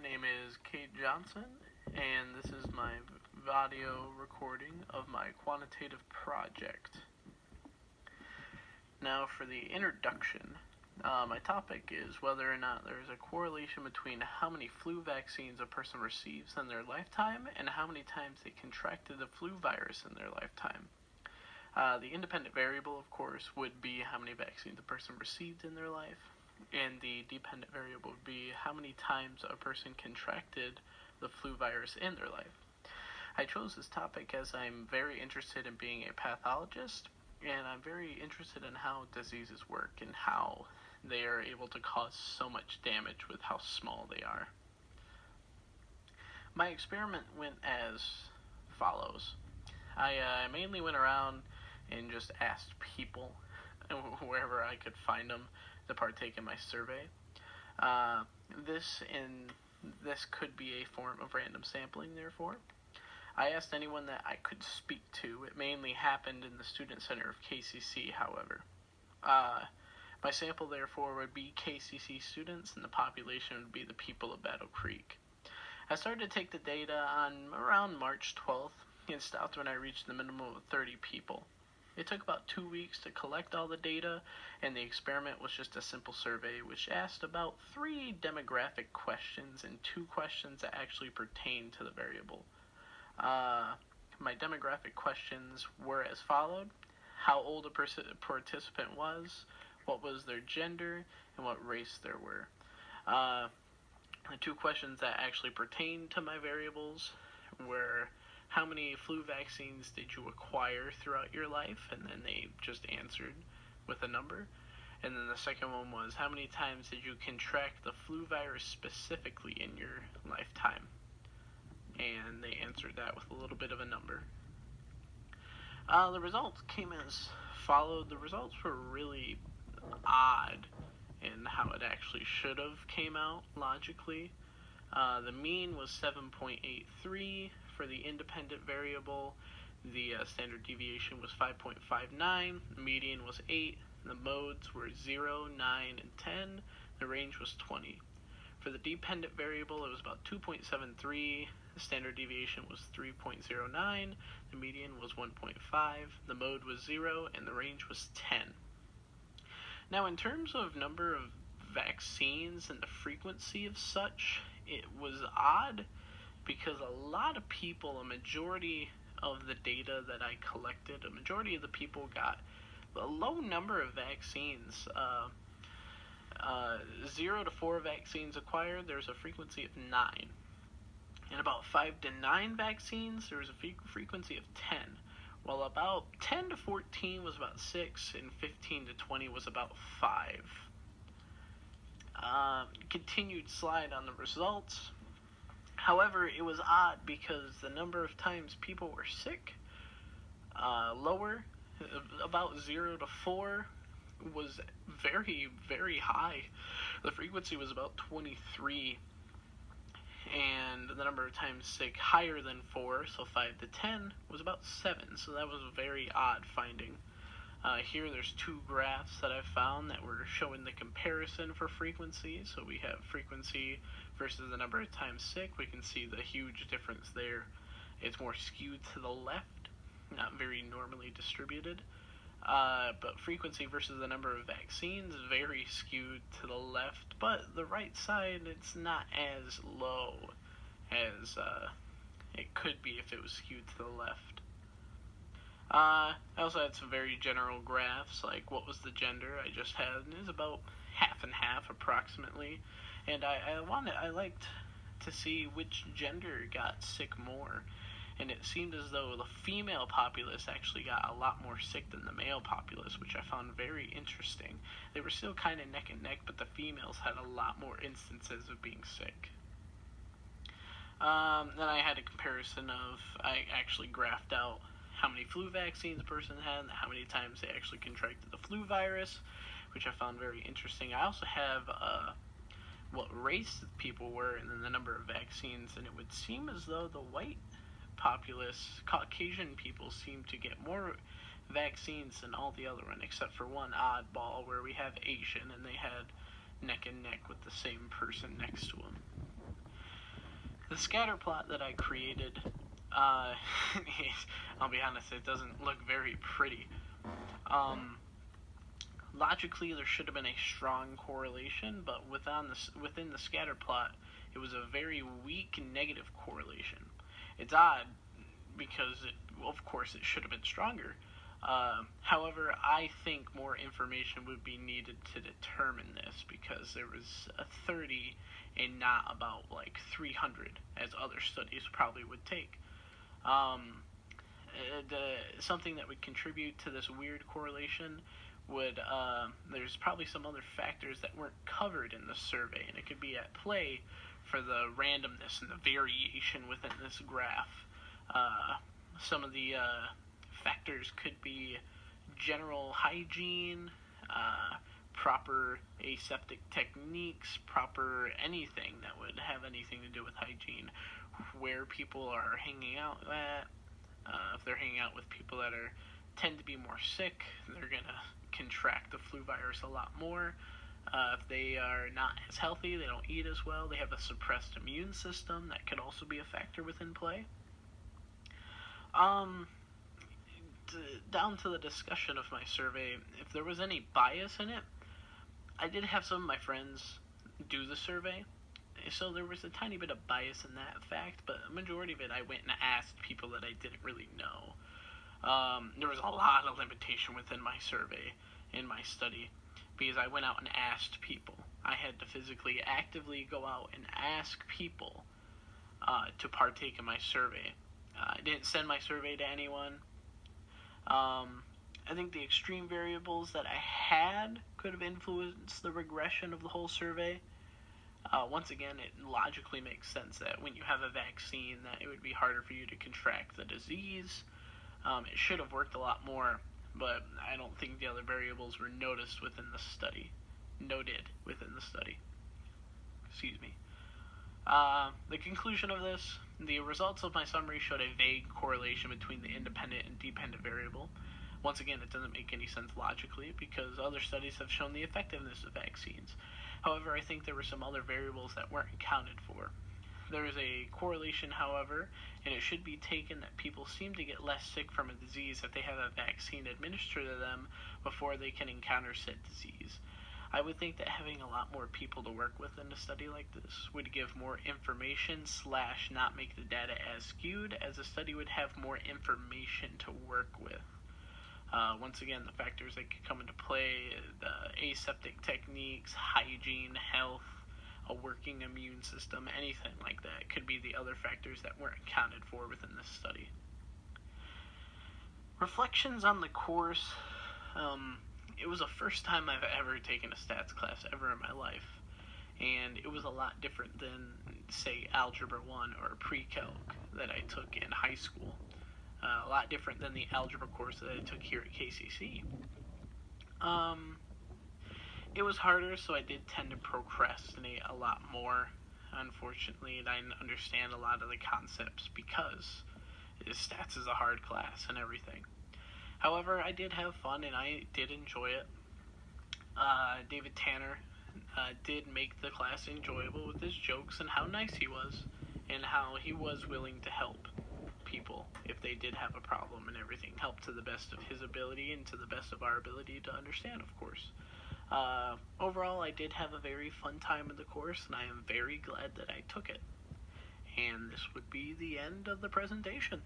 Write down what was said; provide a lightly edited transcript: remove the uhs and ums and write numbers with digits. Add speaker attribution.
Speaker 1: name is Kate Johnson, and this is my audio recording of my quantitative project. Now, for the introduction, my topic is whether or not there is a correlation between how many flu vaccines a person receives in their lifetime and how many times they contracted the flu virus in their lifetime. The independent variable, of course, would be how many vaccines a person received in their life, and the dependent variable would be how many times a person contracted the flu virus in their life. I chose this topic as I'm very interested in being a pathologist, and I'm very interested in how diseases work and how they are able to cause so much damage with how small they are. My experiment went as follows. I mainly went around and just asked people wherever I could find them to partake in my survey. This could be a form of random sampling, therefore. I asked anyone that I could speak to. It mainly happened in the Student Center of KCC, however. My sample, therefore, would be KCC students, and the population would be the people of Battle Creek. I started to take the data on around March 12th and stopped when I reached the minimum of 30 people. It took about 2 weeks to collect all the data, and the experiment was just a simple survey which asked about 3 demographic questions and 2 questions that actually pertain to the variable. My demographic questions were as followed: how old a participant was, what was their gender, and what race there were. The 2 questions that actually pertained to my variables were: how many flu vaccines did you acquire throughout your life? And then they just answered with a number. And then the second one was: how many times did you contract the flu virus specifically in your lifetime? And they answered that with a little bit of a number. The results came as followed. The results were really odd in how it actually should have came out logically. The mean was 7.83 for the independent variable. The standard deviation was 5.59. The median was 8. The modes were 0, 9, and 10. The range was 20. For the dependent variable, it was about 2.73. The standard deviation was 3.09. The median was 1.5. The mode was 0, and the range was 10. Now, in terms of number of vaccines and the frequency of such, it was odd because a lot of people, a majority of the data that I collected, a majority of the people got a low number of vaccines. 0 to 4 vaccines acquired, there's a frequency of 9. And about 5 to 9 vaccines, there was a frequency of 10. While about 10 to 14 was about 6, and 15 to 20 was about 5. Continued slide on the results. However, it was odd because the number of times people were sick, lower, about 0 to 4, was very, very high. The frequency was about 23, and the number of times sick higher than 4, so 5 to 10, was about 7, so that was a very odd finding. Here there's 2 graphs that I found that were showing the comparison for frequency. So we have frequency versus the number of times sick. We can see the huge difference there. It's more skewed to the left, not very normally distributed. But frequency versus the number of vaccines, very skewed to the left. But the right side, it's not as low as it could be if it was skewed to the left. I also had some very general graphs, like what was the gender I just had, and it was about half and half approximately. And I liked to see which gender got sick more, and it seemed as though the female populace actually got a lot more sick than the male populace, which I found very interesting. They were still kind of neck and neck, but the females had a lot more instances of being sick. Then I had a comparison of, I actually graphed out how many flu vaccines a person had, and how many times they actually contracted the flu virus, which I found very interesting. I also have what race people were, and then the number of vaccines, and it would seem as though the white populace, Caucasian people, seem to get more vaccines than all the other one, except for one oddball where we have Asian, and they had neck and neck with the same person next to them. The scatter plot that I created, I'll be honest, it doesn't look very pretty. Logically, there should have been a strong correlation, but within the scatter plot, it was a very weak negative correlation. It's odd because, of course, it should have been stronger. However, I think more information would be needed to determine this because there was a 30 and not about like 300 as other studies probably would take. Something that would contribute to this weird correlation would there's probably some other factors that weren't covered in the survey, and it could be at play for the randomness and the variation within this graph. Some of the factors could be general hygiene, proper aseptic techniques, proper anything that would have anything to do with hygiene, where people are hanging out at. If they're hanging out with people that tend to be more sick, they're gonna contract the flu virus a lot more. If they are not as healthy, they don't eat as well, they have a suppressed immune system, that could also be a factor within play. Down to the discussion of my survey, if there was any bias in it, I did have some of my friends do the survey, so there was a tiny bit of bias in that fact, but a majority of it I went and asked people that I didn't really know. There was a lot of limitation within my survey in my study because I went out and asked people. I had to physically, actively go out and ask people to partake in my survey. I didn't send my survey to anyone. I think the extreme variables that I had could have influenced the regression of the whole survey. Once again, it logically makes sense that when you have a vaccine that it would be harder for you to contract the disease. It should have worked a lot more, but I don't think the other variables were noticed within the study. Noted within the study. Excuse me. The conclusion of this, the results of my summary showed a vague correlation between the independent and dependent variable. Once again, it doesn't make any sense logically because other studies have shown the effectiveness of vaccines. However, I think there were some other variables that weren't accounted for. There is a correlation, however, and it should be taken that people seem to get less sick from a disease if they have a vaccine administered to them before they can encounter said disease. I would think that having a lot more people to work with in a study like this would give more information / not make the data as skewed, as the study would have more information to work with. Once again, the factors that could come into play, the aseptic techniques, hygiene, health, a working immune system, anything like that could be the other factors that weren't accounted for within this study. Reflections on the course. It was the first time I've ever taken a stats class ever in my life, and it was a lot different than, say, Algebra 1 or Pre-Calc that I took in high school. A lot different than the algebra course that I took here at KCC. It was harder, so I did tend to procrastinate a lot more, unfortunately, and I didn't understand a lot of the concepts because stats is a hard class and everything. However, I did have fun and I did enjoy it. David Tanner did make the class enjoyable with his jokes and how nice he was and how he was willing to help people if they did have a problem and everything. Help to the best of his ability and to the best of our ability to understand, of course. Overall, I did have a very fun time in the course, and I am very glad that I took it. And this would be the end of the presentation.